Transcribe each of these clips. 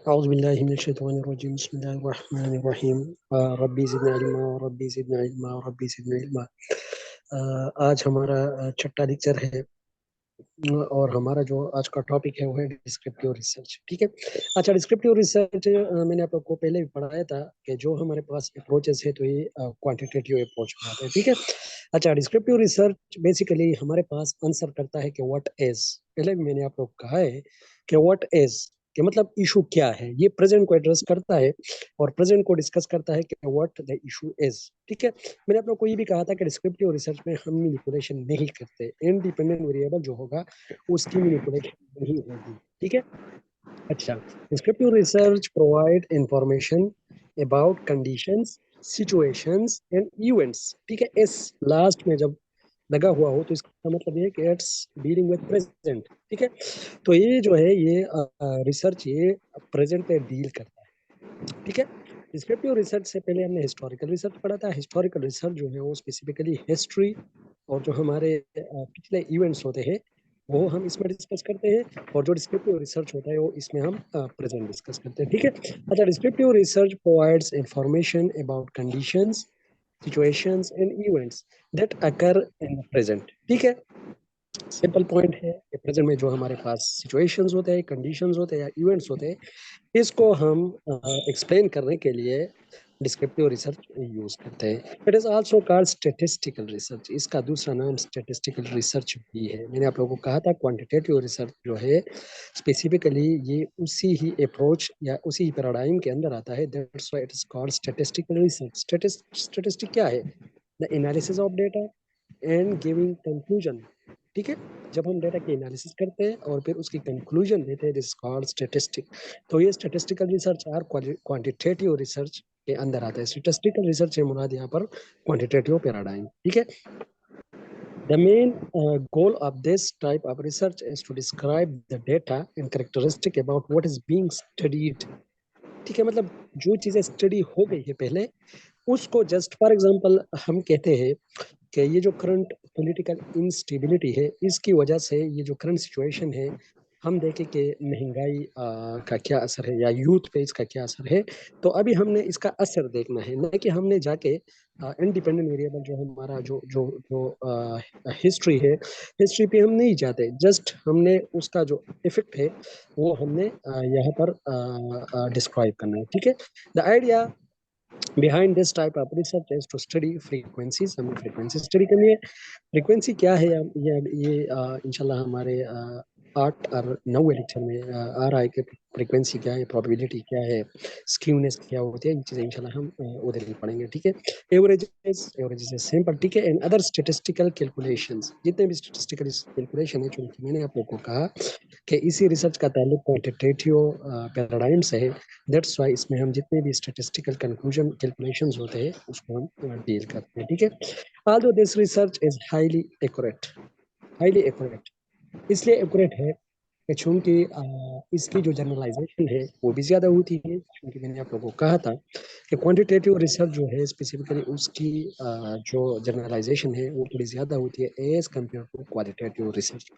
औज़ुबिल्लाहि मिनश्शैतानिर्रजीम बिस्मिल्लाहिर्रहमानिर्रहीम रब्बी ज़िदनी इल्मा रब्बी ज़िदनी इल्मा रब्बी ज़िदनी इल्मा। आज हमारा छठा लेक्चर है और हमारा जो आज का टॉपिक है वो है डिस्क्रिप्टिव रिसर्च। ठीक है। अच्छा, डिस्क्रिप्टिव रिसर्च मैंने आप लोग को पहले भी पढ़ाया था कि जो हमारे पास अप्रोचेस है तो ये क्वांटिटेटिव अप्रोच में आते हैं। ठीक है। अच्छा, डिस्क्रिप्टिव रिसर्च बेसिकली हमारे पास आंसर करता है कि व्हाट इज। पहले भी मैंने आप लोग को कहा है कि व्हाट इज कि मतलब इशू क्या है। ये प्रेजेंट को एड्रेस करता है और प्रेजेंट को डिस्कस करता है कि व्हाट द इशू इज। ठीक है। मैंने आप लोग को ये भी कहा था कि डिस्क्रिप्टिव रिसर्च में हम मैनिपुलेशन नहीं करते। इंडिपेंडेंट वेरिएबल जो होगा उसकी मैनिपुलेशन नहीं होगी। ठीक है। अच्छा, descriptive research provide information about conditions, situations and events. ठीक है। इस लास्ट में जब लगा हुआ हो तो इसका मतलब ये है कि इट्स डीलिंग विद प्रेजेंट। ठीक है। तो ये जो है ये रिसर्च ये प्रेजेंट पे डील करता है। ठीक है। डिस्क्रिप्टिव रिसर्च से पहले हमने हिस्टोरिकल रिसर्च पढ़ा था। हिस्टोरिकल रिसर्च जो है वो स्पेसिफिकली हिस्ट्री और जो हमारे पिछले इवेंट्स होते हैं वो हम इसमें डिस्कस करते हैं, और जो डिस्क्रिप्टिव रिसर्च होता है वो इसमें हम प्रेजेंट डिस्कस करते हैं। ठीक है। अच्छा, descriptive research provides information about conditions, situations and events that occur in the present। ठीक है। सिंपल पॉइंट है कि प्रेजेंट में जो हमारे पास सिचुएशंस होते हैं, कंडीशंस होते हैं या इवेंट्स होते हैं, इसको हम एक्सप्लेन करने के लिए डिस्क्रिप्टिव रिसर्च यूज करते हैं। It is also called statistical research. इसका दूसरा नाम स्टैटिस्टिकल रिसर्च भी है। मैंने आप लोगों को कहा था क्वांटिटेटिव रिसर्च जो है स्पेसिफिकली ये उसी ही अप्रोच या उसी ही पैराडाइम के अंदर आता है। That's why it is called statistical research. Statistic क्या है? The analysis of data and giving conclusion. ठीक है। जब हम डेटा की एनालिसिस करते हैं और फिर उसकी कंक्लूजन देते हैं, दिस कॉल्ड स्टैटिस्टिक। तो ये स्टैटिस्टिकल रिसर्च और क्वांटिटेटिव रिसर्च के अंदर आता है। स्टैटिस्टिकल रिसर्च है मुराद यहाँ पर क्वांटिटेटिव पैराडाइम। ठीक है। The main goal of this type of research is to describe the data and characteristic about what is being studied। ठीक है। मतलब जो चीजें स्टडी हो गई है पहले उसको जस्ट फॉर एग्जांपल हम कहते हैं कि ये जो करंट पॉलिटिकल इंस्टेबिलिटी है इसकी वजह से ये जो करंट सिचुएशन है हम देखें कि महंगाई का क्या असर है या यूथ पे इसका क्या असर है। तो अभी हमने इसका असर देखना है, न कि हमने जाके इंडिपेंडेंट वेरिएबल जो हमारा जो जो जो हिस्ट्री है, हिस्ट्री पे हम नहीं जाते। जस्ट हमने उसका जो इफेक्ट है वो हमने यहाँ पर डिस्क्राइब करना है। ठीक है। The idea behind this type of research is to study frequencies। हमें frequency study करनी है। फ्रीक्वेंसी क्या है ये इंशाल्लाह हमारे 8 और 9 लेक्चर में आ रहा है कि फ्रीक्वेंसी क्या है, प्रोबेबिलिटी क्या है, स्क्यूनेस क्या होती है। ये चीज़ें इंशाल्लाह हम उधर ही पढ़ेंगे। ठीक है। एवरेजेस है सिंपल। ठीक है। एंड अदर स्टैटिस्टिकल कैलकुलेशंस, जितने भी स्टैटिस्टिकल कैलकुलेशन है, क्योंकि मैंने आप लोगों को कहा कि इसी रिसर्च का ताल्लुक क्वांटिटेटिव पैराडाइम से है। दैट्स वाई इसमें हम जितने भी स्टैटिस्टिकल कंक्लूजन कैलकुलेशंस होते हैं उसको हम डील करते हैं। ठीक है। although this research is highly accurate, इसलिए एक्यूरेट है कि चूंकि इसकी जो जनरलाइजेशन है वो भी ज्यादा होती है। क्योंकि मैंने आप लोगों को कहा था कि क्वांटिटेटिव रिसर्च जो है स्पेसिफिकली उसकी जो जनरलाइजेशन है वो थोड़ी ज्यादा होती है as compare to qualitative research.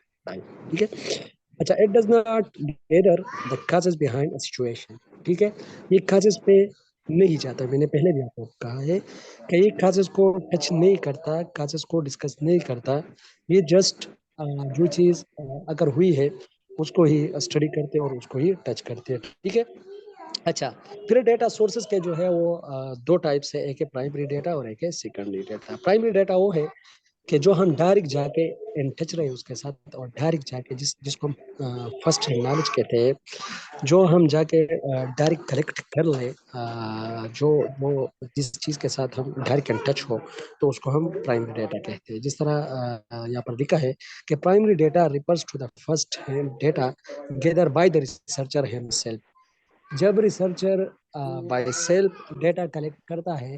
ठीक है। अच्छा, it does not gather the causes behind a situation. ठीक है। ये काजेस पे नहीं जाता। मैंने पहले भी आपको कहा है कि ये काजेस को टच नहीं करता, काजेस को डिस्कस नहीं करता। ये जस्ट जो चीज अगर हुई है उसको ही स्टडी करते हैं और उसको ही टच करते हैं। ठीक है। अच्छा, फिर डेटा सोर्सेज के जो है वो दो टाइप्स है, एक है प्राइमरी डेटा और एक है सेकेंडरी डेटा। प्राइमरी डेटा वो है कि जो हम डायरेक्ट जाके इन टच रहे उसके साथ, और डायरेक्ट जाके जिसको हम फर्स्ट हैंड नॉलेज कहते हैं, जो हम जाके डायरेक्ट कलेक्ट कर ले, जो जो जिस चीज़ के साथ हम डायरेक्ट इन टच हो तो उसको हम प्राइमरी डेटा कहते हैं। जिस तरह यहाँ पर लिखा है कि primary data refers to the first hand data gather by the researcher himself. जब researcher by self data collect करता है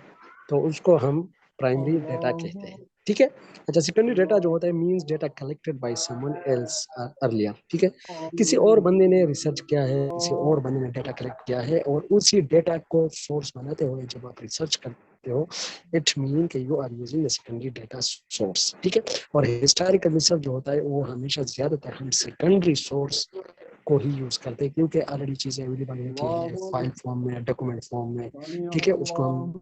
तो उसको हम प्राइमरी डेटा कहते हैं। ठीक है। अच्छा, सेकेंडरी डेटा जो होता है means data collected by someone else earlier. ठीक है। किसी और बंदे ने रिसर्च किया है, किसी और बंदे ने डेटा कलेक्ट किया है और उसी डेटा को सोर्स बनाते हुए जब आप रिसर्च करते हो, इट मीन कि you are using the secondary data source. ठीक है। और हिस्टोरिकल रिसर्च जो होता है वो हमेशा ज्यादातर हम सेकेंडरी सोर्स को ही यूज करते हैं, क्योंकि ऑलरेडी चीजें अवेलेबल होती है फाइल फॉर्म में, डॉक्यूमेंट फॉर्म में, ठीक है। उसको हम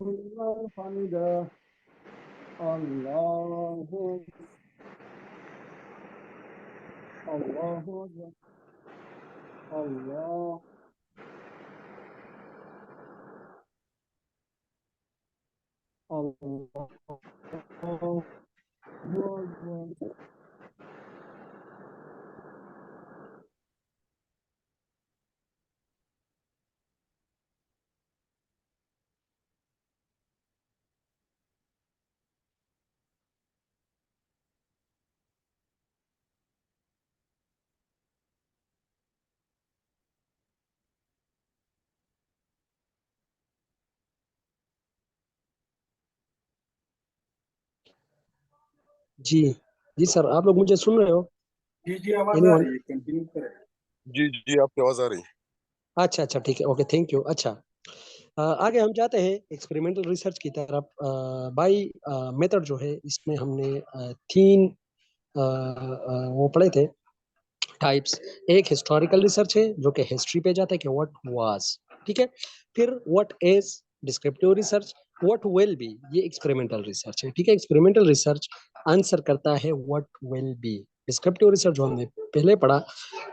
जी जी सर, आप लोग मुझे सुन रहे हो? जी जी, आवाज आ एनीवन? रही है, कंटिन्यू करें। जी जी, आपकी आवाज आ रही है। अच्छा अच्छा, ठीक है, ओके, थैंक यू। अच्छा, आगे हम जाते हैं एक्सपेरिमेंटल रिसर्च की तरफ। बाई मेथड जो है, इसमें हमने तीन वो पढ़े थे टाइप्स। एक हिस्टोरिकल रिसर्च है जो कि हिस्ट्री पे जाता है कि व्हाट वाज, ठीक है। फिर what is descriptive research, what will be, ये एक्सपेरिमेंटल रिसर्च है, ठीक है। एक्सपेरिमेंटल रिसर्च आंसर करता है what will be. Descriptive research जो हमने पहले पढ़ा,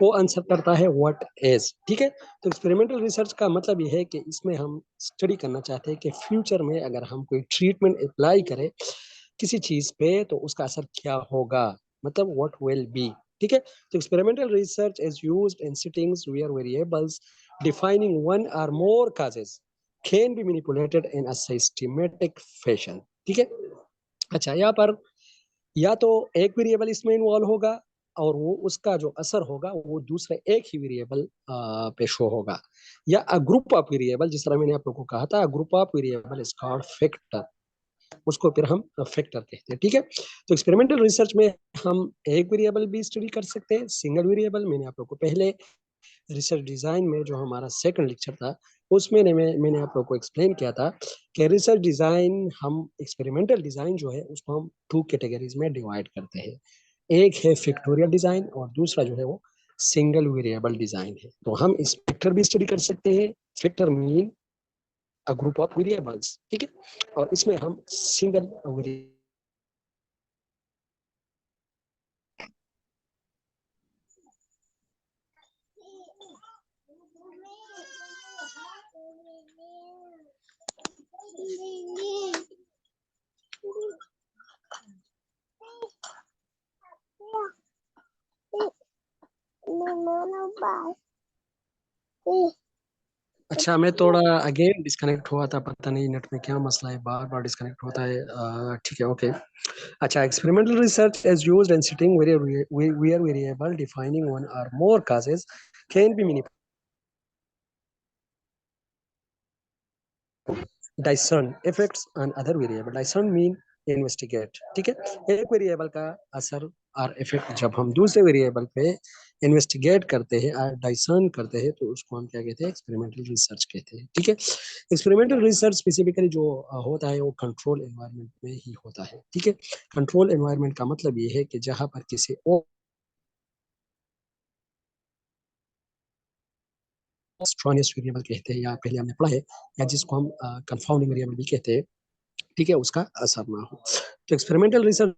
वो आंसर करता है व्हाट इज, ठीक है। तो एक्सपेरिमेंटल रिसर्च का मतलब ये है कि इसमें हम स्टडी करना चाहते हैं कि फ्यूचर में अगर हम कोई ट्रीटमेंट अप्लाई करें किसी चीज पे तो उसका असर क्या होगा, मतलब व्हाट विल बी, ठीक है। तो experimental research is used in settings where variables defining one or more causes can be manipulated in a systematic fashion, ठीक है। अच्छा, यहाँ पर या तो एक वेरिएबल इसमें इन्वॉल्व होगा और वो उसका जो असर होगा वो दूसरे एक ही वेरिएबल पे शो होगा, या अ ग्रुप ऑफ वेरिएबल, जिस तरह मैंने आप लोगों को कहा था, group of variable is called factor, उसको फिर हम फैक्टर कहते हैं, ठीक है। तो एक्सपेरिमेंटल रिसर्च में हम एक वेरिएबल भी स्टडी कर सकते हैं, सिंगल वेरिएबल। मैंने आप लोग को पहले रिसर्च डिजाइन में जो हमारा सेकंड लेक्चर था उसमें मैंने आप लोग को एक्सप्लेन किया था कि रिसर्च डिजाइन, हम एक्सपेरिमेंटल डिजाइन जो है उसको हम टू कैटेगरीज में डिवाइड करते हैं। एक है फैक्टोरियल डिजाइन और दूसरा जो है वो सिंगल वेरिएबल डिजाइन है। तो हम इस फैक्टर भी स्टडी कर सकते हैं। Factor mean a group of variables, ठीक है। और इसमें हम सिंगल वेरिएबल अच्छा, मैं थोड़ा अगेन डिस्कनेक्ट हुआ था, पता नहीं नेट में क्या मसला है, बार बार डिस्कनेक्ट होता है। ठीक है, ओके। अच्छा, experimental research is used in sitting where variable defining one और more causes can be discern effects on other variable। discern mean investigate, ठीक है। एक वेरिएबल का असर और इफेक्ट जब हम दूसरे वेरिएबल पे इन्वेस्टिगेट करते हैं और डिसर्न करते हैं तो उसको हम क्या कहते हैं, एक्सपेरिमेंटल रिसर्च कहते हैं, ठीक है। एक्सपेरिमेंटल रिसर्च स्पेसिफिकली जो होता है वो कंट्रोल एनवायरनमेंट में ही होता है, ठीक है। कंट्रोल एनवायरनमेंट का मतलब ये है कि जहां पर किसी स्ट्रॉनेस्ट वेरिएबल कहते हैं, या पहले हमने पढ़ा है, या जिसको हम कंफाउंडिंग वेरिएबल भी कहते हैं, ठीक है, उसका असर ना हो। तो experimental research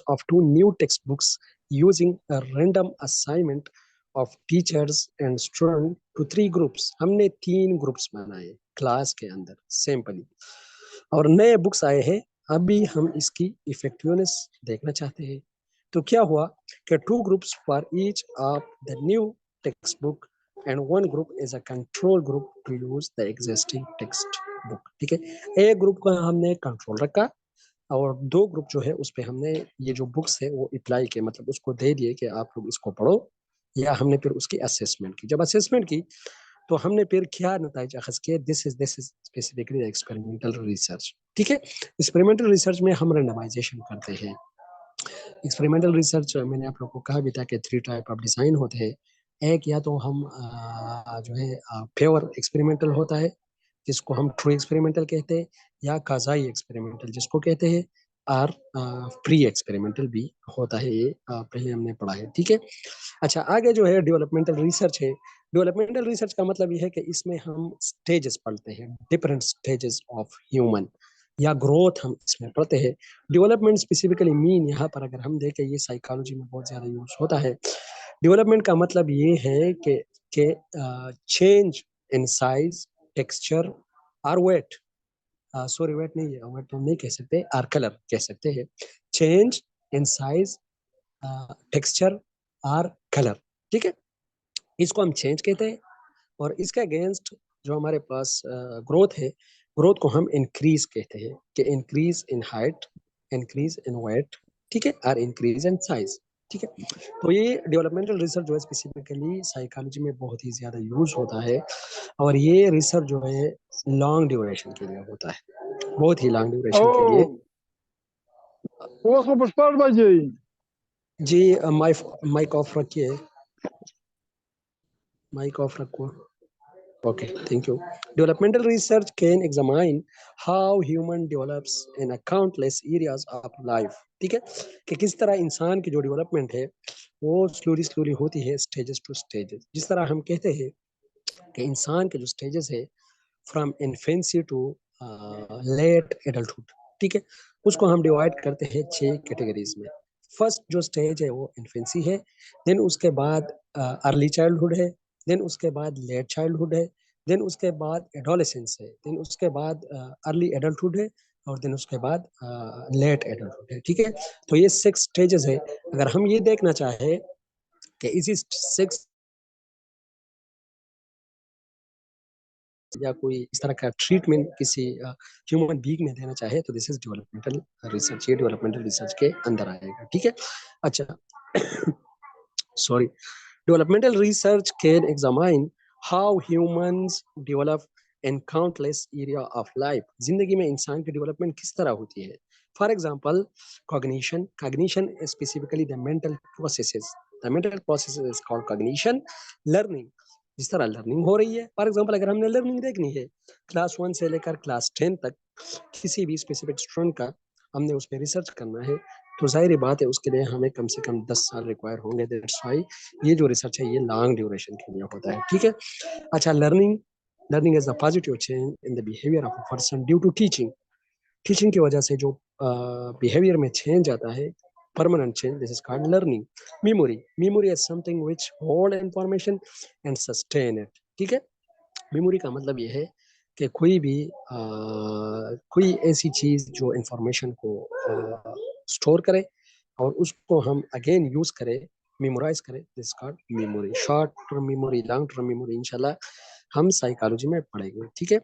of two new textbooks using a random assignment of teachers and students to three groups। हमने तीन ग्रुप्स बनाए क्लास के अंदर सैम्पली, और नए बुक्स आए हैं। अभी हम इसकी इफेक्टिवनेस देखना चाहते हैं। तो क्या हुआ कि two groups for each of the new text book and one group is a control group to use the existing text book, ठीक है। एक ग्रुप का हमने कंट्रोल रखा और दो ग्रुप जो है उस पे हमने ये जो बुक्स है वो अप्लाई किए, मतलब उसको दे दिए कि आप लोग इसको पढ़ो, या हमने फिर उसकी असेसमेंट की। जब असेसमेंट की तो हमने फिर क्या नतीजा अखज किए, this is specifically experimental research, ठीक है। एक्सपेरिमेंटल रिसर्च में हम रेंडमाइजेशन करते हैं। एक्सपेरिमेंटल रिसर्च मैंने आप लोग को कहा भी था कि थ्री टाइप ऑफ डिजाइन होते हैं। एक या तो हम जो है फेवर एक्सपेरिमेंटल होता है जिसको हम ट्रू एक्सपेरिमेंटल कहते हैं, या काजाई एक्सपेरिमेंटल जिसको कहते हैं, आर प्री एक्सपेरिमेंटल भी होता है, ये पहले हमने पढ़ा है, ठीक है। अच्छा, आगे जो है डेवलपमेंटल रिसर्च है। डेवलपमेंटल रिसर्च का मतलब ये है कि इसमें हम स्टेजेस पढ़ते हैं, डिफरेंट स्टेजेस ऑफ ह्यूमन या ग्रोथ हम इसमें पढ़ते हैं। डेवलपमेंट स्पेसिफिकली मीन यहाँ पर अगर हम देखें, ये साइकोलॉजी में बहुत ज्यादा यूज होता है। डेवलपमेंट का मतलब ये है कि चेंज इन साइज, टेक्सचर और वेट, सॉरी वेट नहीं है, वेट हम नहीं कह सकते, आर कलर कह सकते हैं। चेंज इन साइज, टेक्सचर और कलर, ठीक है, इसको हम चेंज कहते हैं। और इसके अगेंस्ट जो हमारे पास ग्रोथ है, ग्रोथ को हम इंक्रीज कहते हैं, कि increase in height, increase in weight, ठीक है, और इंक्रीज इन साइज, ठीक है। तो ये डेवलपमेंटल रिसर्च जो है स्पेसिफिकली साइकोलॉजी में बहुत ही ज्यादा यूज होता है। और ये रिसर्च जो है लॉन्ग ड्यूरेशन के लिए होता है, बहुत ही लॉन्ग ड्यूरेशन के लिए। Oh, posso puxar, Bajei? जी, माइक ऑफ रखिए, माइक ऑफ रखो। Okay, thank you. Developmental research can examine how human develops in a countless areas of life. ठीक है, कि किस तरह इंसान की जो डेवलपमेंट है वो स्लोली स्लोली होती है, स्टेजेस टू स्टेजेस। जिस तरह हम कहते हैं कि इंसान के जो स्टेजेस है, from infancy to late adulthood, ठीक है, उसको हम डिवाइड करते हैं 6 कैटेगरीज में। फर्स्ट जो स्टेज है वो इन्फेंसी है, देन उसके बाद अर्ली चाइल्डहुड है, देन उसके बाद लेट चाइल्डहुड है, देन उसके बाद एडोलेसेंस है, देन उसके बाद अर्ली एडल्टहुड है, और देन उसके बाद लेट एडल्टहुड है, ठीक है। तो ये 6 स्टेजेस है। अगर हम ये देखना चाहे कि इसी 6 या कोई इस तरह का ट्रीटमेंट किसी ह्यूमन बीइंग में देना चाहे, तो दिस इज डेवलपमेंटल रिसर्च, ये डेवलपमेंटल रिसर्च के अंदर आएगा, ठीक है। अच्छा, sorry, developmental research can examine how humans develop in countless area of life. जिंदगी में इंसान की डेवलपमेंट किस तरह होती है। For example, cognition, cognition specifically the mental processes, the mental process is called cognition. Learning, जिस तरह लर्निंग हो रही है, फॉर एग्जांपल अगर हमने लर्निंग देखनी है क्लास 1 से लेकर क्लास 10 तक, किसी भी स्पेसिफिक स्टूडेंट का हमने उस पर रिसर्च करना है, तो जाहिर बात है उसके लिए हमें कम से कम 10 साल रिक्वायर होंगे। दैट्स व्हाई ये जो रिसर्च है ये लॉन्ग ड्यूरेशन के लिए होता है, ठीक है। अच्छा, learning, learning is a positive change in the behaviour of a person due to teaching. Teaching की वजह से जो बिहेवियर में चेंज आता है, permanent change, this is called learning. Memory, memory is something which hold information and sustain it, ठीक है। Memory का मतलब ये है कि कोई ऐसी चीज जो इंफॉर्मेशन को स्टोर करे और उसको हम अगेन यूज करें, मेमोराइज करें, this called memory. Short term memory, long term memory इंशाल्लाह हम साइकोलॉजी में पढ़ेंगे, ठीक है।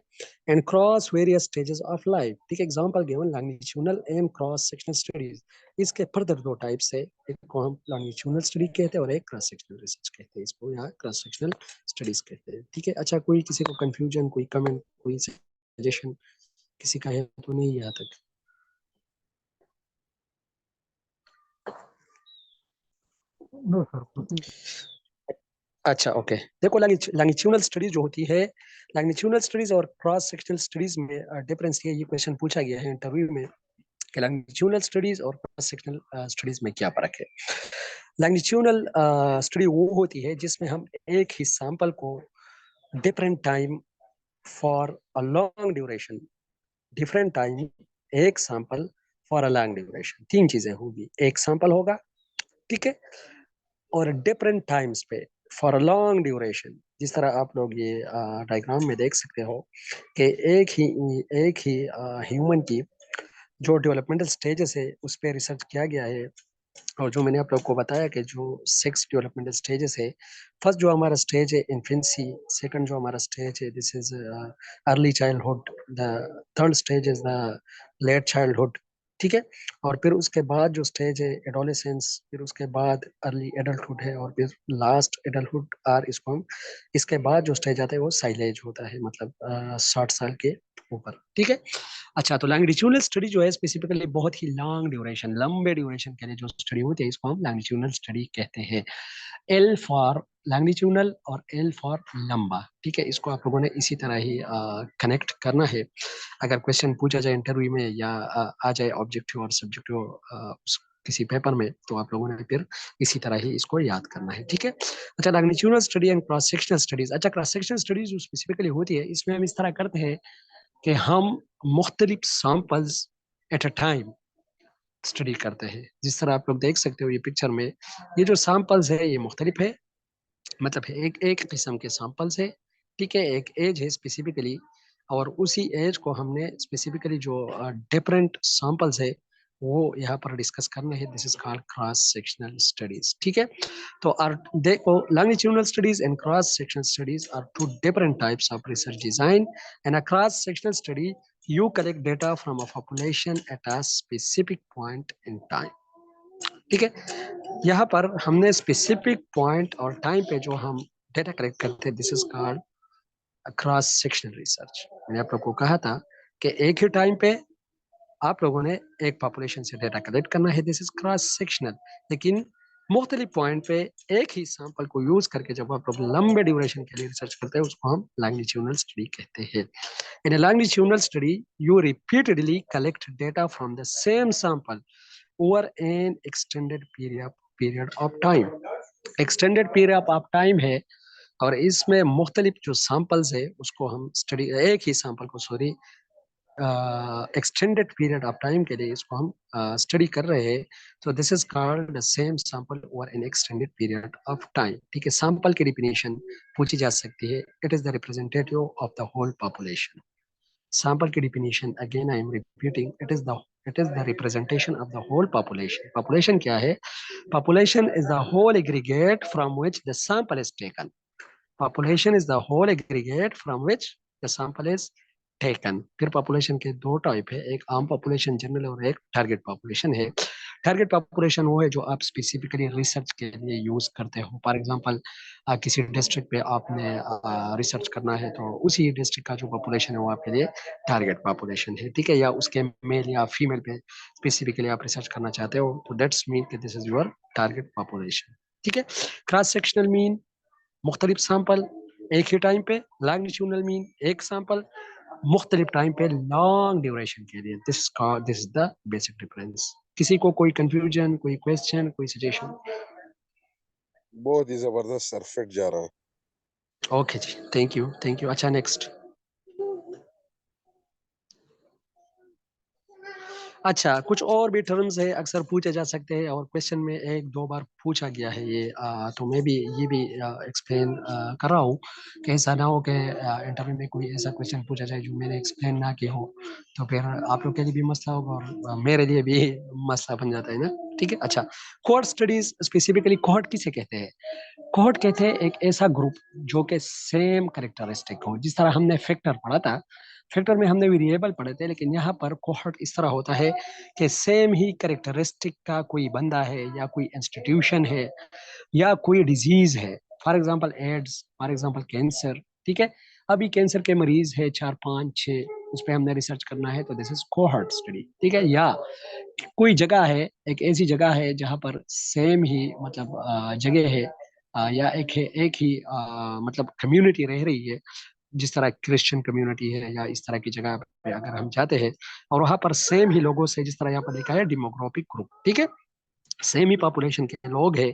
And cross various stages of life, ठीक है। Example given longitudinal and cross sectional studies. इसके फर्दर 2 टाइप्स है, एक को हम लॉन्गिट्यूडनल स्टडी कहते हैं और एक क्रॉस सेक्शनल रिसर्च कहते हैं, इसको यहाँ क्रॉस सेक्शनल स्टडीज कहते हैं, ठीक है। अच्छा, कोई किसी को कंफ्यूजन, कोई कमेंट, कोई सजेशन किसी का है तो नहीं यहाँ तक। No, sir. अच्छा, ओके, देखो लॉन्गिट्यूडनल स्टडीज जो होती है, लॉन्गिट्यूडनल स्टडीज और क्रॉस सेक्शनल स्टडीज में डिफरेंस ये क्वेश्चन पूछा गया है इंटरव्यू में कि लॉन्गिट्यूडनल स्टडीज और क्रॉस सेक्शनल स्टडीज में क्या फर्क है। लॉन्गिट्यूडनल स्टडी वो होती है जिसमें हम एक ही सैंपल को different time for a long duration, different time, एक sample for a long duration, 3 चीजें होगी, एक सैंपल होगा, ठीक है, और डिफरेंट टाइम्स पे फॉर अ लॉन्ग ड्यूरेशन। जिस तरह आप लोग ये डायग्राम में देख सकते हो कि एक ही ह्यूमन की जो डेवलपमेंटल स्टेजेस है उस पर रिसर्च किया गया है। और जो मैंने आप लोग को बताया कि जो 6 डेवलपमेंटल स्टेजेस है, फर्स्ट जो हमारा स्टेज है इन्फेंसी, सेकंड जो हमारा स्टेज है this is early childhood, the third stage is the late childhood, ठीक है। और फिर उसके बाद जो स्टेज है एडोलेसेंस, फिर उसके बाद अर्ली एडल्टहुड है, और फिर लास्ट एडल्टहुड, और इसको हम, इसके बाद जो स्टेज आता है वो साइलेज होता है, मतलब 60 साल के ऊपर, ठीक है। अच्छा, तो लॉन्गिट्यूडनल स्टडी जो है स्पेसिफिकली बहुत ही लॉन्ग ड्यूरेशन, लंबे ड्यूरेशन के लिए जो स्टडी होती है इसको हम लॉन्गिट्यूडनल स्टडी कहते हैं। एल फॉर लैंगिट्यूडनल और एल फॉर लंबा। ठीक है, इसको आप लोगों ने इसी तरह ही कनेक्ट करना है। अगर क्वेश्चन पूछा जाए इंटरव्यू में या आ जाए ऑब्जेक्टिव और सब्जेक्टिव किसी पेपर में, तो आप लोगों ने फिर इसी तरह ही इसको याद करना है। ठीक है। अच्छा, longitudinal study and cross sectional studies. अच्छा, क्रॉस सेक्शनल स्टडीज जो स्पेसिफिकली होती है, इसमें हम इस तरह करते हैं कि हम मुख्तलिफ samples at a time study करते हैं। जिस तरह आप लोग देख सकते हो ये पिक्चर में, ये जो सैंपल्स है ये मुख्तलिफ है, मतलब एक एक किस्म के सैंपल्स है। ठीक है, एक एज है स्पेसिफिकली, और उसी एज को हमने स्पेसिफिकली जो डिफरेंट सैंपल्स है वो यहाँ पर डिस्कस करना है। This is called cross sectional studies. ठीक है, तो देखो, longitudinal studies and cross sectional studies are two different types of research design. In a cross sectional study, you collect data from a population at a specific point in time. ठीक है, यहाँ पर हमने specific point और time पे जो हम data collect करते हैं, this is called cross sectional research. मैंने आप लोग को कहा था कि एक ही टाइम पे आप लोगों ने एक पॉपुलेशन से डेटा कलेक्ट करना है, दिस इज क्रॉस सेक्शनल। लेकिन मुख्तलिफ पॉइंट पे एक ही सैंपल को यूज करके जब आप लोग लंबे ड्यूरेशन के लिए रिसर्च करते हैं, उसको हम लॉन्गिट्यूडनल स्टडी कहते हैं। In a longitudinal study you repeatedly collect data from the same sample over an extended period of time. Extended period of time है, और इसमें मुख्तलिफ जो सैंपल्स है उसको हम स्टडी, एक ही सैंपल को sorry extended period of time के लिए इसको हम स्टडी कर रहे हैं। तो this is called the same sample over an extended period of time. ठीक है, सैंपल की डिफिनेशन पूछी जा सकती है, it is the representative of the whole population. Sample की definition, again I am repeating, it is the representation of the whole population. Population क्या है? Population is the whole aggregate from which the sample is taken. Population is the whole aggregate from which the sample is taken. फिर population के दो type है, एक आम population general और एक टारगेट पॉपुलेशन है। टारगेट पॉपुलेशन वो है जो आप स्पेसिफिकली रिसर्च के लिए यूज करते हो। फॉर एग्जांपल, किसी डिस्ट्रिक्ट पे आपने रिसर्च करना है, तो उसी डिस्ट्रिक्ट का जो पॉपुलेशन है वो आपके लिए टारगेट पॉपुलेशन है। ठीक है, या उसके मेल या फीमेल पे स्पेसिफिकली आप रिसर्च करना चाहते हो, तो दैट्स मीन कि this is your target population. ठीक है, क्रॉस सेक्शनल मीन मुख्तलिफ सैंपल एक ही टाइम पे, लॉन्गिट्यूडनल मीन एक सैंपल मुख्तलिफ टाइम पे लॉन्ग ड्यूरेशन के लिए। This is the basic difference. किसी को कोई कंफ्यूजन, कोई क्वेश्चन, कोई सजेशन? बहुत ही जबरदस्त सर, फिट जा रहा है। ओके जी, थैंक यू, थैंक यू। अच्छा, नेक्स्ट। अच्छा, कुछ और भी टर्म्स है अक्सर पूछे जा सकते हैं और क्वेश्चन में एक दो बार पूछा गया है ये, तो मैं भी ये भी एक्सप्लेन कर रहा हूँ कि ऐसा ना हो कि इंटरव्यू में कोई ऐसा क्वेश्चन पूछा जाए जो मैंने एक्सप्लेन ना किया हो, तो फिर आप लोग के लिए भी मसला होगा और मेरे लिए भी मसला बन जाता है ना। ठीक है। अच्छा, कोहॉर्ट स्टडीज, स्पेसिफिकली कोहॉर्ट किसे कहते हैं? कोहॉर्ट कहते हैं एक ऐसा ग्रुप जो कि सेम कैरेक्टरिस्टिक हो। जिस तरह हमने फैक्टर पढ़ा था, फैक्टर में हमने वेरिएबल पढ़े थे, लेकिन यहाँ पर कोहॉर्ट इस तरह होता है कि सेम ही कैरेक्टरिस्टिक का कोई बंदा है या कोई इंस्टीट्यूशन है या कोई डिजीज है। For example AIDS, for example cancer. ठीक है, अभी कैंसर के मरीज है 4 5 6, उस पर हमने रिसर्च करना है, तो दिस इज कोहॉर्ट स्टडी। ठीक है, या कोई जगह है, एक ऐसी जगह है जहाँ पर सेम ही मतलब जगह है, या एक ही मतलब कम्युनिटी रह रही है। जिस तरह क्रिश्चियन कम्युनिटी है या इस तरह की जगह पे अगर हम जाते हैं और वहां पर सेम ही लोगों से, जिस तरह यहाँ पर लिखा है डेमोग्राफिक ग्रुप, ठीक है, सेम ही पॉपुलेशन के लोग हैं,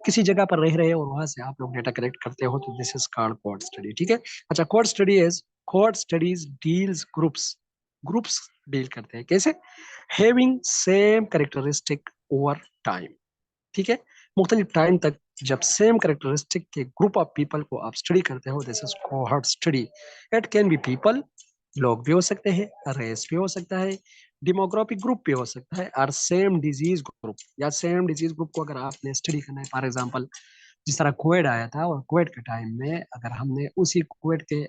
किसी जगह पर रह रहे हैं और वहां से आप लोग डेटा कलेक्ट करते हो, तो this is called cohort study. ठीक है। अच्छा, cohort studies deals groups, groups deal करते हैं कैसे? Having same characteristic over time. ठीक है, मुख्तलिफ टाइम तक जब सेम कैरेक्टरिस्टिक के ग्रुप ऑफ पीपल को आप स्टडी करते हो, this is cohort study. It can be people, लोग भी हो सकते हैं, रेस भी हो सकता है, डेमोग्राफिक ग्रुप भी हो सकता है, और सेम डिजीज ग्रुप, या सेम डिजीज ग्रुप को अगर आपने स्टडी करना है, फॉर एग्जांपल जिस तरह कोविड आया था, और कोविड के टाइम में अगर हमने उसी कोविड के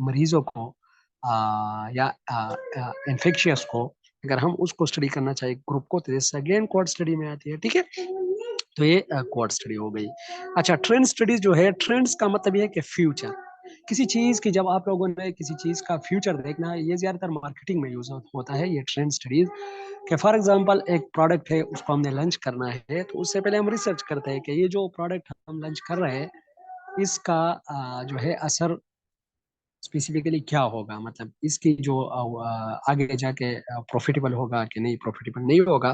मरीजों को या इन्फेक्शियस को अगर हम उसको स्टडी करना चाहे ग्रुप को, तो दिस अगेन कोहॉर्ट स्टडी में आती है। ठीक है, तो ये कोहॉर्ट स्टडी हो गई। अच्छा, ट्रेंड स्टडीज जो है, ट्रेंड्स का मतलब ये है कि फ्यूचर किसी चीज की, जब आप लोगों ने किसी चीज का फ्यूचर देखना है, ये ज्यादातर मार्केटिंग में यूज होता है ये ट्रेंड स्टडीज। कि फॉर एग्जांपल एक प्रोडक्ट है, उसको हमने लंच करना है, तो उससे पहले हम रिसर्च करते हैं कि ये जो प्रोडक्ट हम लंच कर रहे हैं इसका जो है असर स्पेसिफिकली क्या होगा, मतलब इसकी जो आगे जाके प्रॉफिटेबल होगा कि नहीं, प्रॉफिटेबल नहीं होगा,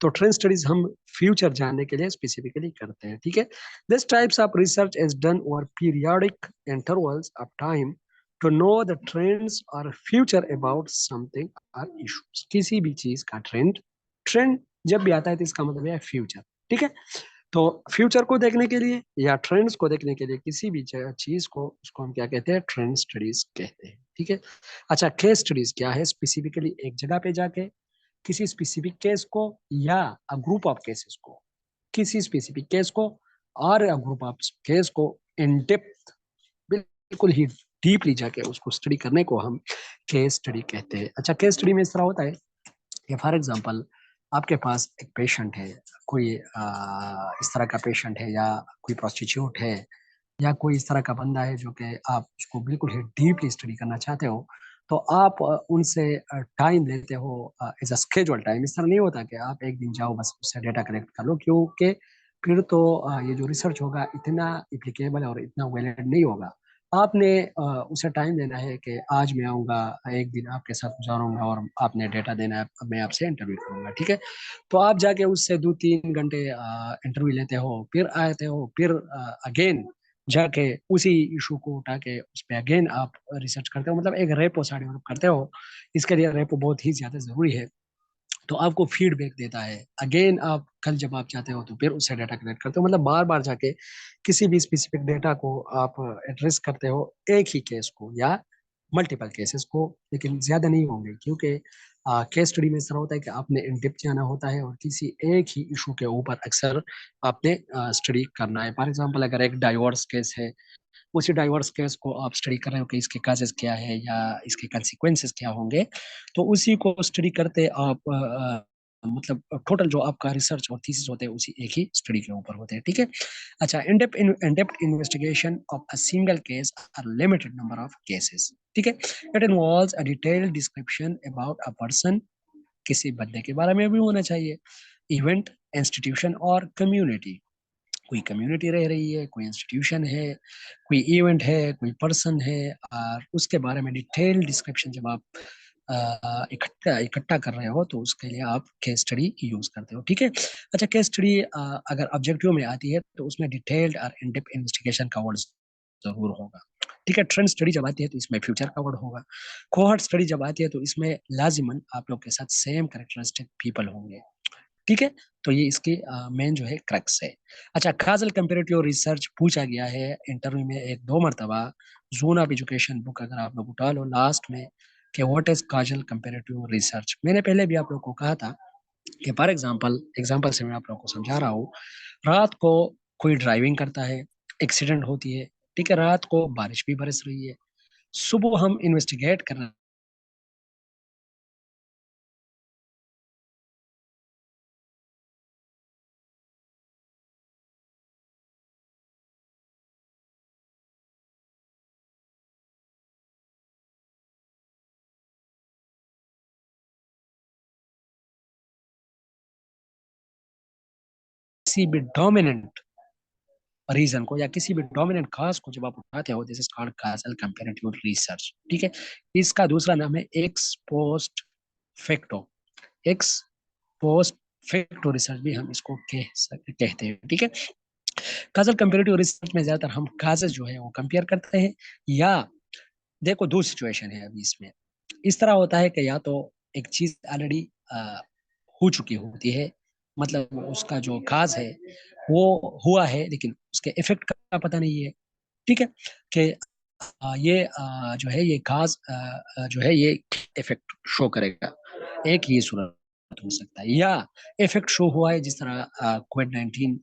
तो ट्रेंड स्टडीज हम फ्यूचर जानने के लिए स्पेसिफिकली करते हैं। ठीक है, this types of research is done over periodic intervals of time to know the trends और फ्यूचर अबाउट समथिंग और इश्यूज। किसी भी चीज का ट्रेंड ट्रेंड जब भी आता है तो इसका मतलब है फ्यूचर। ठीक है, तो फ्यूचर को देखने के लिए या ट्रेंड्स को देखने के लिए किसी भी चीज को, उसको हम क्या कहते हैं, ट्रेंड स्टडीज कहते हैं। ठीक है, अच्छा केस स्टडीज क्या है, स्पेसिफिकली एक जगह पे जाके किसी स्पेसिफिक केस को या अ ग्रुप ऑफ केसेस को, किसी स्पेसिफिक केस को और अ ग्रुप ऑफ केस को इन डेप्थ, बिल्कुल ही डीपली जाके उसको स्टडी करने को हम केस स्टडी कहते हैं। अच्छा केस स्टडी में इस तरह होता है कि फॉर एग्जांपल आपके पास एक पेशेंट है, कोई इस तरह का पेशेंट है, या कोई प्रोस्टिट्यूट है, या कोई इस तरह का बंदा है जो कि आप उसको बिल्कुल ही डीपली स्टडी करना चाहते हो, तो आप उनसे टाइम लेते हो एज अ स्केजुअल टाइम। इस तरह नहीं होता कि आप एक दिन जाओ बस उससे डेटा कलेक्ट कर लो, क्योंकि फिर तो ये जो रिसर्च होगा इतना एप्लीकेबल और इतना वैलिड नहीं होगा। आपने उसे टाइम देना है कि आज मैं आऊँगा, एक दिन आपके साथ गुजारूंगा और आपने डेटा देना है, मैं आपसे इंटरव्यू करूंगा। ठीक है, तो आप जाके उससे 2-3 घंटे इंटरव्यू लेते हो, फिर आते हो, फिर अगेन जाके उसी इशू को उठा के उस पर अगेन आप रिसर्च करते हो, मतलब एक रेपो सा डेवलप करते हो। इसके लिए रेपो बहुत ही ज्यादा जरूरी है। तो आपको फीडबैक देता है, अगेन आप कल जब आप चाहते हो तो फिर उससे डाटा कलेक्ट करते हो, मतलब बार बार जाके किसी भी स्पेसिफिक डेटा को आप एड्रेस करते हो, एक ही केस को या मल्टीपल केसेस को, लेकिन ज्यादा नहीं होंगे, क्योंकि केस स्टडी में इस तरह होता है कि आपने इन डेप्थ जाना होता है और किसी एक ही इशू के ऊपर अक्सर आपने स्टडी करना है। फॉर एग्जांपल अगर एक डाइवोर्स केस है, उसी डाइवर्स केस को आप स्टडी कर रहे हो कि इसके काजेस क्या है या इसके कंसिक्वेंसेस क्या होंगे, तो उसी को स्टडी करते आप मतलब टोटल जो आपका रिसर्च और थीसिस होते हैं उसी एक ही स्टडी के ऊपर होते हैं। ठीक है, अच्छा in depth investigation of a single case or limited number of cases. ठीक है, it involves a detailed description about a person, किसी बंदे के बारे में भी होना चाहिए, इवेंट, इंस्टीट्यूशन और कम्युनिटी। कोई कम्युनिटी रह रही है, कोई इंस्टीट्यूशन है, कोई इवेंट है, कोई पर्सन है, और उसके बारे में डिटेल डिस्क्रिप्शन जब आप इकट्ठा इकट्ठा कर रहे हो तो उसके लिए आप केस स्टडी यूज करते हो। ठीक है, अच्छा केस स्टडी अगर ऑब्जेक्टिव में आती है तो उसमें डिटेल्ड और इन डेप्थ इन्वेस्टिगेशन का वर्ड जरूर होगा। ठीक है, ट्रेंड स्टडी जब आती है तो इसमें फ्यूचर का वर्ड होगा। कोहॉर्ट स्टडी जब आती है तो इसमें लाजिमन आप लोग के साथ सेम कैरेक्टरिस्टिक पीपल होंगे। ठीक है, तो ये इसकी मेन जो है क्रक्स है। अच्छा काजल कंपेरेटिव रिसर्च पूछा गया है इंटरव्यू में एक दो मरतबा, जोन ऑफ एजुकेशन बुक अगर आप लोग उठा लो लास्ट में, कि what is Kajal comparative research. मैंने पहले भी आप लोग को कहा था कि फॉर एग्जांपल से मैं आप लोग को समझा रहा हूँ। रात को कोई ड्राइविंग करता है, एक्सीडेंट होती है। ठीक है, रात को बारिश भी बरस रही है, सुबह हम इन्वेस्टिगेट कर रहे किसी भी डोमिनेंट रीजन को या किसी भी डोमिनेंट काज को जब आप उठाते हो, this is called Kajal comparative research. ठीक है, इसका दूसरा नाम है x post facto, x post facto research भी हम इसको कहते हैं। ठीक है, काजल कंपैरेटिव रिसर्च में ज्यादातर हम काजेस जो है वो कंपेयर करते हैं, या देखो दो सिचुएशन है अभी इसमें। इस तरह होता है कि या तो एक चीज ऑलरेडी हो चुकी होती है, मतलब उसका जो काज है वो हुआ है लेकिन उसके इफेक्ट का पता नहीं है। ठीक है, कि ये जो है ये काज जो है ये इफेक्ट शो करेगा, एक ये सूरत हो सकता है। या इफेक्ट शो हुआ है, जिस तरह कोविड 19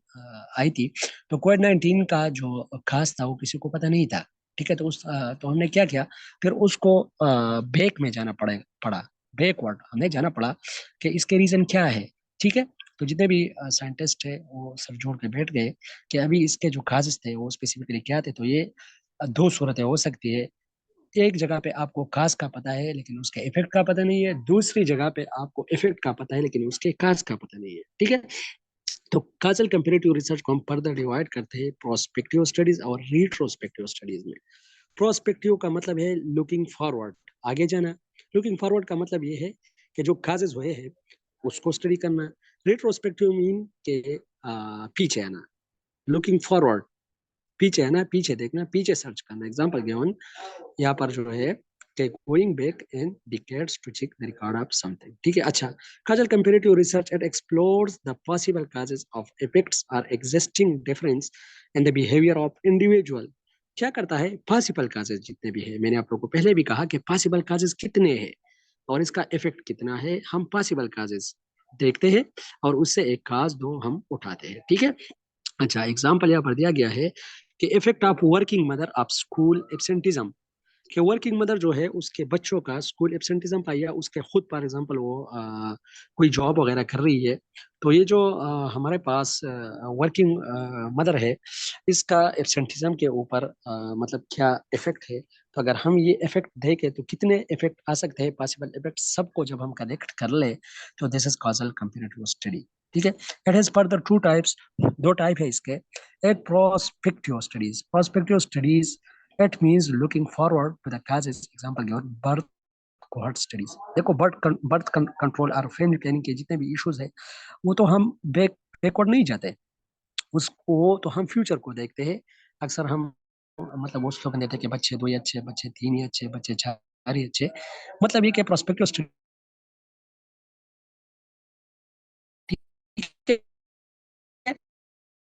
आई थी, तो कोविड 19 का जो काज था वो किसी को पता नहीं था। ठीक है, तो तो हमने क्या किया, फिर उसको बैक में जाना पड़ा, बैकवर्ड हमें जाना पड़ा कि इसके रीजन क्या है। ठीक है, तो जितने भी साइंटिस्ट है वो सर जोड़ के बैठ गए कि अभी इसके जो काजेस थे वो स्पेसिफिकली क्या थे। तो ये दो सूरतें हो सकती है, एक जगह पे आपको काज का पता है लेकिन उसके इफेक्ट का पता नहीं है, दूसरी जगह पे आपको इफेक्ट का पता है लेकिन उसके काज का पता नहीं है। ठीक है, तो काजल कंपेरेटिव रिसर्च को हम फर्दर डिवाइड करते हैं प्रोस्पेक्टिव स्टडीज और रिट्रोस्पेक्टिव स्टडीज में। प्रोस्पेक्टिव का मतलब है लुकिंग फॉरवर्ड, आगे जाना। लुकिंग फॉरवर्ड का मतलब ये है कि जो काजेज हुए हैं उसको स्टडी करना। रिट्रोस्पेक्टिव मीन के पीछे आना। लुकिंग फॉरवर्ड पीछे है ना, पीछे देखना, पीछे सर्च करना। एग्जांपल गिवन यहाँ पर जो है कि going back in decades to check the record of something. ठीक है, अच्छा। Causal comparative research at explores the possible causes of effects or existing difference in the behaviour of individual. क्या करता है, पॉसिबल कॉजेस जितने भी है, मैंने आप लोगों को पहले भी कहा कि पॉसिबल कॉजेस कितने हैं और इसका इफेक्ट कितना है। हम पॉसिबल कॉजेस देखते हैं और उससे एक काज दो हम उठाते हैं। ठीक है, अच्छा। एग्जाम्पल यहाँ पर दिया गया है कि effect of working mother of school absenteeism. कि वर्किंग मदर जो है उसके बच्चों का स्कूल एब्सेंटिज्म पर या उसके खुद फॉर एग्जांपल वो कोई जॉब वगैरह कर रही है, तो ये जो हमारे पास वर्किंग मदर है इसका एब्सेंटिज्म के ऊपर मतलब क्या इफेक्ट है। तो अगर हम ये इफेक्ट देखें तो कितने इफेक्ट आ सकते हैं, पॉसिबल इफेक्ट सबको जब हम कनेक्ट कर ले तो this is causal comparative study. ठीक है, it has further two types, दो टाइप है इसके। एक prospective studies. Prospective studies it means looking forward to the causes। Example given birth cohort studies. देखो बर्थ कंट्रोल और फैमिली प्लानिंग के जितने भी इश्यूज है वो तो हम बैकवर्ड नहीं जाते, उसको तो हम फ्यूचर को देखते हैं। अक्सर हम मतलब वो स्लोगन देते हैं कि बच्चे दो ही अच्छे, बच्चे तीन ही अच्छे, बच्चे चार ही अच्छे। मतलब ये कि प्रोस्पेक्टिव स्टडी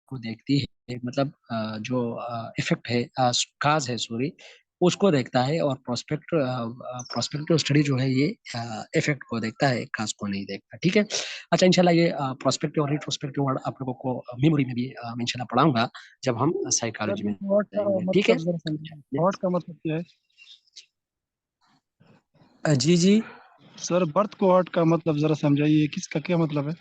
को देखती है, मतलब जो इफेक्ट है, काज है सॉरी, उसको देखता है। और प्रोस्पेक्टिव स्टडी जो है ये इफेक्ट को देखता है, काज को नहीं देखता। ठीक है, अच्छा। इंशाल्लाह ये प्रोस्पेक्टिव और रिट्रोस्पेक्टिव वर्ड आप लोगों को मेमोरी में भी मैं इंशाल्लाह पढ़ाऊंगा जब हम सर साइकोलॉजी में थॉट का जाएंगे। ठीक है, मतलब जरा समझाइए, थॉट का मतलब क्या है? जी जी। सर बर्थ कोहॉर्ट का मतलब जरा समझाइए, किसका क्या मतलब है?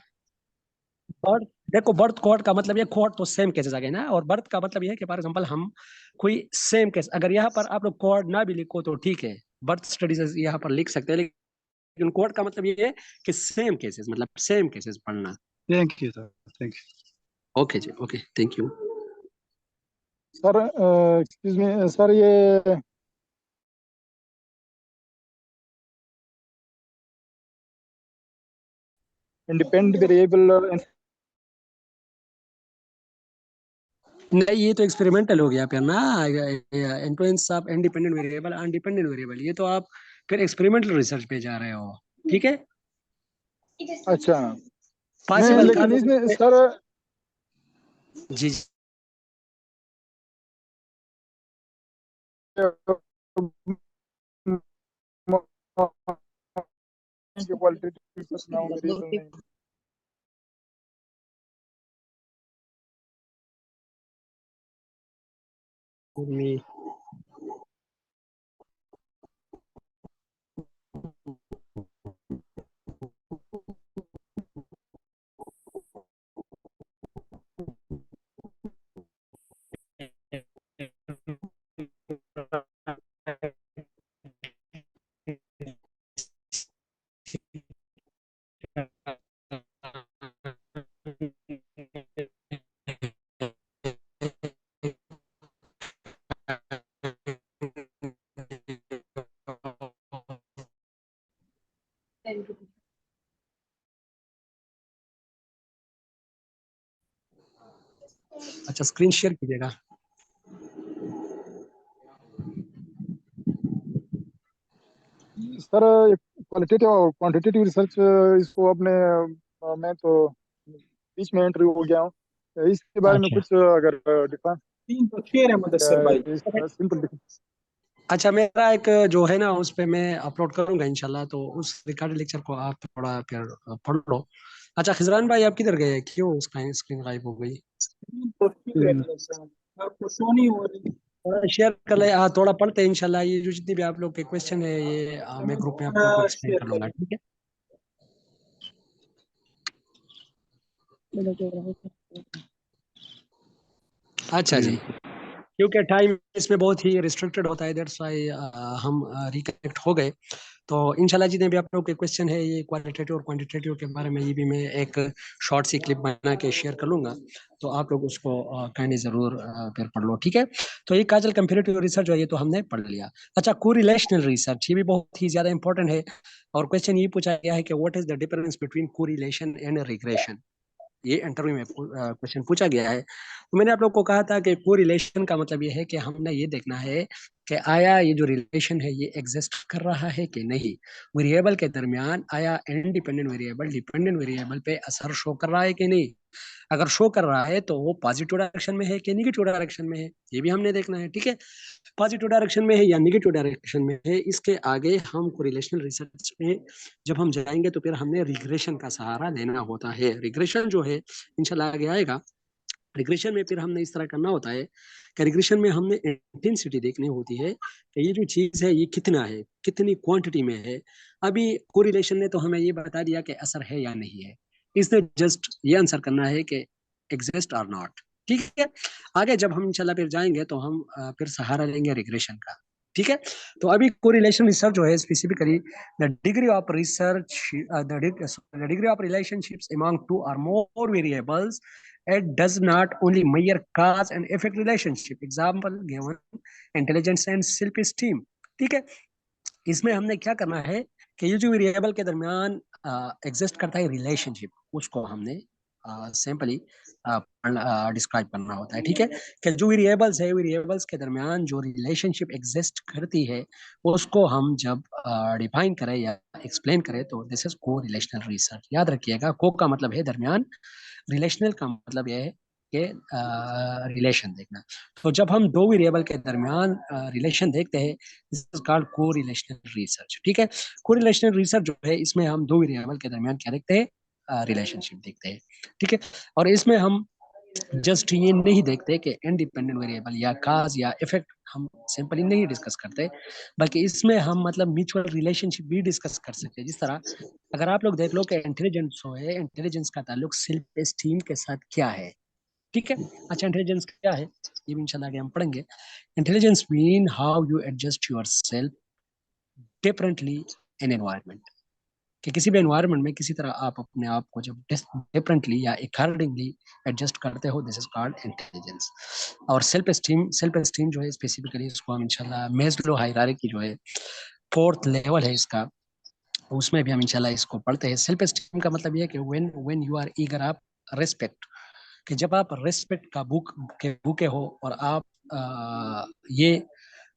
बर्थ, देखो बर्थ कोड का मतलब ये कोड तो सेम केसेस आ गए ना, और बर्थ का मतलब ये है कि फॉर एग्जांपल हम कोई सेम केस, अगर यहाँ पर आप लोग कोड ना भी लिखो तो ठीक है, बर्थ स्टडीज यहाँ पर लिख सकते हैं, लेकिन कोड का मतलब ये है कि सेम केसेस, मतलब सेम केसेस पढ़ना। Thank you sir, thank you. Okay जी, okay, thank you. Sir excuse me sir, ये इंडिपेंडेंट वेरिएबल नहीं, ये तो एक्सपेरिमेंटल हो गया फिर ना। Influence of independent variable on dependent variable, ये तो आप फिर एक्सपेरिमेंटल रिसर्च पे जा रहे हो। ठीक है, अच्छा नहीं, पॉसिबल लेकिन काजेस इसमें सर जी जी। क्वालिटेटिव वेरिएबल नहीं। अच्छा, स्क्रीन शेयर कीजिएगा। सर क्वालिटेटिव और क्वांटिटेटिव रिसर्च, इसको अपने मैं तो बीच में एंट्री हो गया हूँ, तो इसके बारे में अच्छा कुछ अगर डिफाइन तीन तो शेर है मुदस्सिर भाई। सिंपल। अच्छा, मेरा एक जो है ना उस पे मैं अपलोड करूंगा इंशाल्लाह, तो उस रिकॉर्डेड लेक्चर को आप थोड़ा फिर पढ़ लो। अच्छा, खिजरान भाई आप किधर गए, क्यों स्क्रीन स्क्रीन गायब हो गई? तीन तो शेर है मुदस्सिर, आपको शो नहीं हो रही। थोड़ा शेयर कर ले, हाँ थोड़ा पढ़ते हैं इंशाल्लाह। ये जो जितनी भी आप लोग के क्वेश्चन है ये मैं ग्रुप में आप लोग को एक्सप्लेन शेयर कर लूंगा। करें। ठीक है, अच्छा जी। क्योंकि टाइम इसमें बहुत ही रिस्ट्रिक्टेड होता है, दैट्स वाई हम रिकनेक्ट हो गए। तो इंशाल्लाह जितने भी आप लोग के क्वेश्चन है ये क्वालिटेटिव और क्वांटिटेटिव के बारे में, ये भी मैं एक शॉर्ट सी क्लिप बना के शेयर कर लूंगा, तो आप लोग उसको कहने जरूर फिर पढ़ लो, ठीक है। तो ये काजल कंपेरेटिव रिसर्च है, ये तो हमने पढ़ लिया। अच्छा, कोरिलेशनल रिसर्च, ये भी बहुत ही ज्यादा इंपॉर्टेंट है, और क्वेश्चन ये पूछा गया है कि what is the difference between correlation and regression, ये इंटरव्यू में क्वेश्चन पूछा गया है। तो मैंने आप लोग को कहा था कि कोरिलेशन का मतलब ये है कि हमने ये देखना है कि आया ये जो रिलेशन है ये एग्जिस्ट कर रहा है कि नहीं, वेरिएबल के दरमियान आया इंडिपेंडेंट वेरिएबल डिपेंडेंट वेरिएबल पे असर शो कर रहा है कि नहीं। अगर शो कर रहा है तो वो पॉजिटिव डायरेक्शन में है कि निगेटिव डायरेक्शन में है, ये भी हमने देखना है, ठीक है। पॉजिटिव डायरेक्शन में है या निगेटिव डायरेक्शन में है, इसके आगे हम कोरिलेशनल रिसर्च में जब हम जाएंगे तो फिर हमने रिग्रेशन का सहारा लेना होता है। रिग्रेशन जो है इंशाल्लाह आगे आएगा। रिग्रेशन में फिर हमने इस तरह करना होता है कि रिग्रेशन में हमने इंटेंसिटी देखनी होती है कि ये जो चीज है ये कितना है, कितनी क्वांटिटी में है। अभी कोरिलेशन ने तो हमें ये बता दिया कि असर है या नहीं है, इसने जस्ट ये आंसर करना है कि एग्जिस्ट और नॉट, ठीक है। आगे जब हम इंशाल्लाह फिर जाएंगे तो हम फिर सहारा लेंगे रिग्रेशन का, ठीक है। तो अभी कोरिलेशन रिसर्च जो है specifically the degree of research, the degree of relationships among two और more variables, it does not only measure cause and effect relationship, example given intelligence and self esteem, ठीक है। इसमें हमने क्या करना है कि ये जो वेरिएबल के दरमियान एग्जिस्ट करता है रिलेशनशिप, उसको हमने सिंपली डिस्क्राइब करना होता है, ठीक है। कि जो वेरिएबल्स है, वेरिएबल्स के दरमियान जो रिलेशनशिप एग्जिस्ट करती है उसको हम जब डिफाइन करें या एक्सप्लेन करें तो दिस इज को रिलेशनल रिसर्च। याद रखिएगा, को का मतलब है दरमियान, रिलेशनल का मतलब यह है कि रिलेशन देखना। तो जब हम दो वेरिएबल के दरमियान रिलेशन देखते हैं, दिस इज कॉल्ड को रिलेशनल रिसर्च, ठीक है। को रिलेशनल रिसर्च जो है इसमें हम दो वेरिएबल के दरमियान क्या देखते हैं, रिलेशनशिप देखते हैं, ठीक है। और इसमें हम जस्ट ये नहीं देखते कि इंडिपेंडेंट वेरिएबल या काज या इफेक्ट हम सिंपली नहीं डिस्कस करते, बल्कि इसमें हम मतलब म्यूचुअल रिलेशनशिप भी डिस्कस कर सकते हैं। जिस तरह अगर आप लोग देख लो कि इंटेलिजेंस जो है, इंटेलिजेंस का ताल्लुक सेल्फ एस्टीम के साथ क्या है, ठीक है। अच्छा, इंटेलिजेंस क्या है ये भी इंशाल्लाह आगे हम पढ़ेंगे। Intelligence mean how you adjust your self differently in environment, कि किसी भी एनवायरनमेंट में किसी तरह आप अपने आप को जब डिफरेंटली या अकॉर्डिंगली एडजस्ट करते हो, दिस इज कॉल्ड इंटेलिजेंस। और सेल्फ एस्टीम, सेल्फ एस्टीम जो है स्पेसिफिकली इसको हम इंशाल्लाह मेस्लो हायरार्की जो है फोर्थ लेवल है इसका, उसमें भी हम इंशाल्लाह इसको पढ़ते हैं। सेल्फ एस्टीम का मतलब ये है कि व्हेन यू आर ईगर आप रेस्पेक्ट, कि जब आप रेस्पेक्ट का भूखे हो और आप ये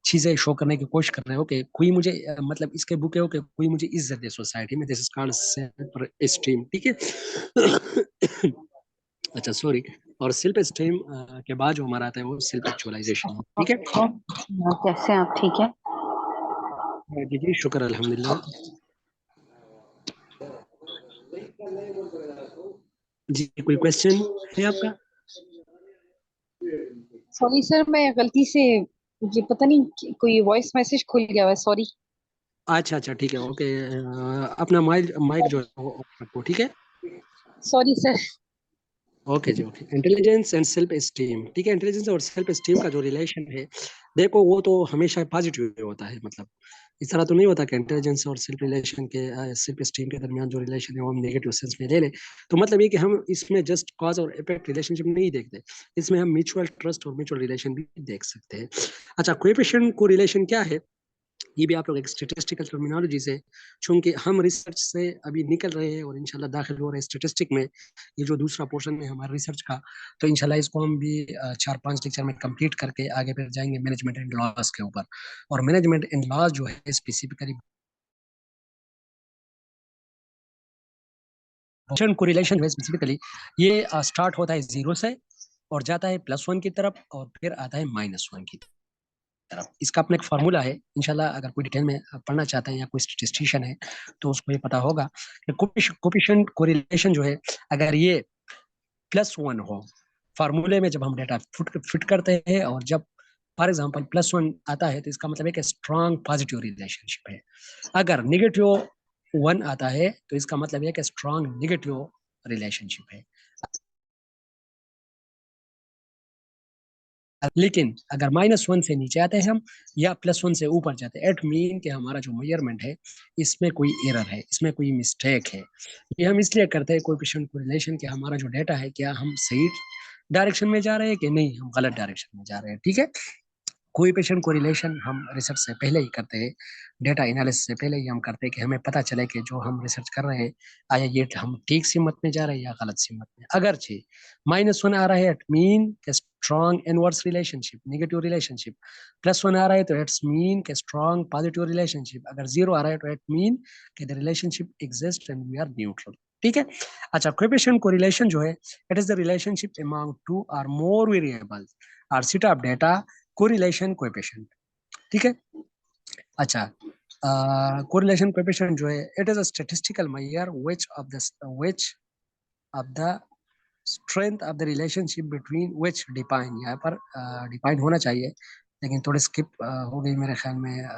चीजें शो करने की कोशिश कर रहे हो कि कोई मुझे मतलब इसके भूखे हो कि कोई मुझे इज्जत दे सोसाइटी में, this is called self esteem, ठीक है। अच्छा सॉरी, और सेल्फ एस्टीम के बाद जो हमारा आता है वो सेल्फ एक्चुअलाइजेशन, ठीक है। कैसे हैं आप, ठीक है? जी जी शुक्र अल्हम्दुलिल्लाह। जी कोई क्वेश्चन है आपका? सॉरी सर, मैं गलती से ये पता नहीं कोई वॉइस मैसेज खुल गया हुआ है, सॉरी। अच्छा अच्छा ठीक है, ओके। अपना माइक माइक जो है वो ऑफ रखो, ठीक है। Sorry sir. ओके जी okay. Intelligence and self esteem, ठीक है। इंटेलिजेंस और सेल्फ एस्टीम का जो रिलेशन है, देखो वो तो हमेशा पॉजिटिव होता है, मतलब इस तरह तो नहीं होता कि इंटेलिजेंस और सेल्फ रिलेशन के सेल्फ एस्टीम के दरमियान जो रिलेशन है वो हम नेगेटिव सेंस में ले लें। तो मतलब ये कि हम इसमें जस्ट कॉज और इफेक्ट रिलेशनशिप नहीं देखते, इसमें हम म्यूचुअल ट्रस्ट और म्यूचुअल रिलेशन भी देख सकते हैं। अच्छा, कोएफिशिएंट को रिलेशन क्या है, ये भी आप लोग एक स्टेटिस्टिकल टर्मिनोलॉजी से, चूंकि हम रिसर्च से अभी निकल रहे हैं और इंशाल्लाह दाखिल हो रहे हैं स्टेटिस्टिक में, ये जो दूसरा पोर्शन है हमारे रिसर्च का, तो इंशाल्लाह इसको हम भी 4-5 लेक्चर में कंप्लीट करके आगे फिर जाएंगे मैनेजमेंट एंड लॉस के ऊपर। और मैनेजमेंट एंड लॉस जो है स्पेसिफिकली कोरिलेशन है स्पेसिफिकली, ये स्टार्ट होता है 0 से और जाता है +1 की तरफ और फिर आता है -1 की तरफ। इसका अपना एक फार्मूला है, इंशाल्लाह अगर कोई डिटेल में पढ़ना चाहते हैं या कोई स्टेटिस्टिशियन है तो उसको ये पता होगा कि कोफिशिएंट कोरिलेशन जो है, अगर ये +1 हो, फार्मूले में जब हम डेटा फिट करते हैं और जब फॉर एग्जांपल +1 आता है तो इसका मतलब है कि स्ट्रांग पॉजिटिव रिलेशनशिप है। अगर -1 आता है तो इसका मतलब है कि स्ट्रांग नेगेटिव रिलेशनशिप है। लेकिन अगर -1 से नीचे आते हैं हम या +1 से ऊपर जाते हैं, एट मीन कि हमारा जो मेजरमेंट है इसमें कोई एरर है, इसमें कोई मिस्टेक है। ये हम इसलिए करते हैं कोएफिशिएंट कोरिलेशन कि हमारा जो डेटा है क्या हम सही डायरेक्शन में जा रहे हैं कि नहीं, हम गलत डायरेक्शन में जा रहे हैं। ठीक है, कोएफिशिएंट कोरिलेशन हम रिसर्च से पहले ही करते हैं, डेटा एनालिसिस से पहले ही हम करते हैं कि हमें पता चले कि जो हम रिसर्च कर रहे हैं आया ये हम ठीक सिमत में जा रहे हैं या गलत सिमत में। अगर -1 आ रहा है इट मीन के strong inverse relationship, negative relationship, +1 आ रहा है तो इट्स मीन के स्ट्रॉन्ग पॉजिटिव रिलेशनशिप, अगर 0 आ रहा है तो इट मीन कि the relationship exist and we are neutral. ठीक है, अच्छा कोएफिशिएंट कोरिलेशन जो है it is the relationship among two और मोर वेरिएबल्स और set of data correlation coefficient. ठीक है, अच्छा कोरिलेशन कोएफिशिएंट जो है it is a statistical measure which of the strength of the relationship between which define, यहाँ पर डिफाइन होना चाहिए लेकिन थोड़ी स्किप हो गई मेरे ख्याल में,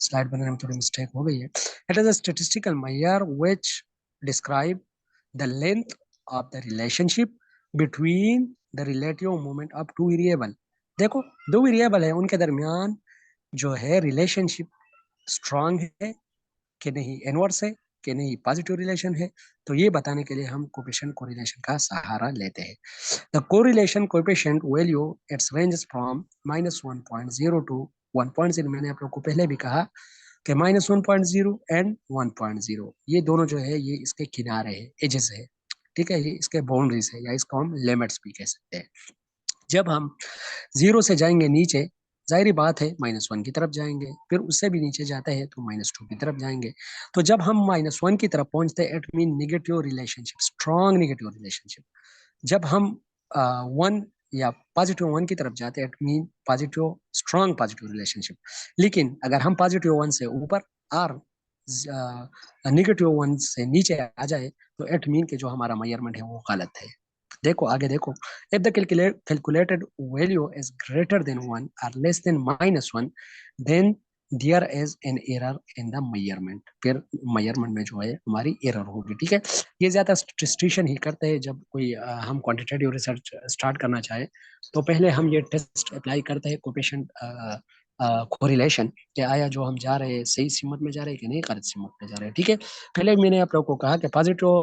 स्लाइड बनाने में थोड़ी मिस्टेक हो गई है। It is a statistical measure which describe the length of the relationship between the relative movement of two variable. देखो दो वेरिएबल है उनके दरमियान जो है रिलेशनशिप स्ट्रांग है कि नहीं, इनवर्स है कि नहीं, पॉजिटिव रिलेशन है, तो ये बताने के लिए हम कोएफिशिएंट कोरिलेशन का सहारा लेते हैं। The correlation coefficient value it's ranges from -1.0 to 1.0। मैंने आप लोग को पहले भी कहा कि -1.0 एंड 1.0 ये दोनों जो है ये इसके किनारे है, एजेस है। ठीक है, ये इसके बाउंड्रीज है या इसको हम लिमिट्स भी कह सकते हैं। जब हम 0 से जाएंगे नीचे, जाहिर बात है -1 की तरफ जाएंगे, फिर उससे भी नीचे जाते हैं तो -2 की तरफ जाएंगे। तो जब हम -1 की तरफ पहुंचते हैं it mean negative relationship, strong negative relationship. जब हम 1 या +1 की तरफ जाते हैं it mean positive strong positive relationship. लेकिन अगर हम +1 से ऊपर और -1 से नीचे आ जाए तो इट मीन कि जो हमारा मेजरमेंट है वो गलत है। देखो आगे देखो, if the calculated value is greater than 1 or less than -1 then there is an error in the measurement। फिर मेजरमेंट में जो है हमारी एरर होगी। ठीक है, ये ज्यादा स्टैटिस्टिशियन ही करते हैं। जब कोई हम क्वांटिटेटिव रिसर्च स्टार्ट करना चाहे तो पहले हम ये टेस्ट अप्लाई करते हैं कोएफिशिएंट कोरिलेशन कि आया जो हम जा रहे हैं सही सिमत में जा रहे हैं कि नहीं, गलत सिमत में जा रहे हैं। ठीक है, पहले मैंने आप लोगों को कहा कि पॉजिटिव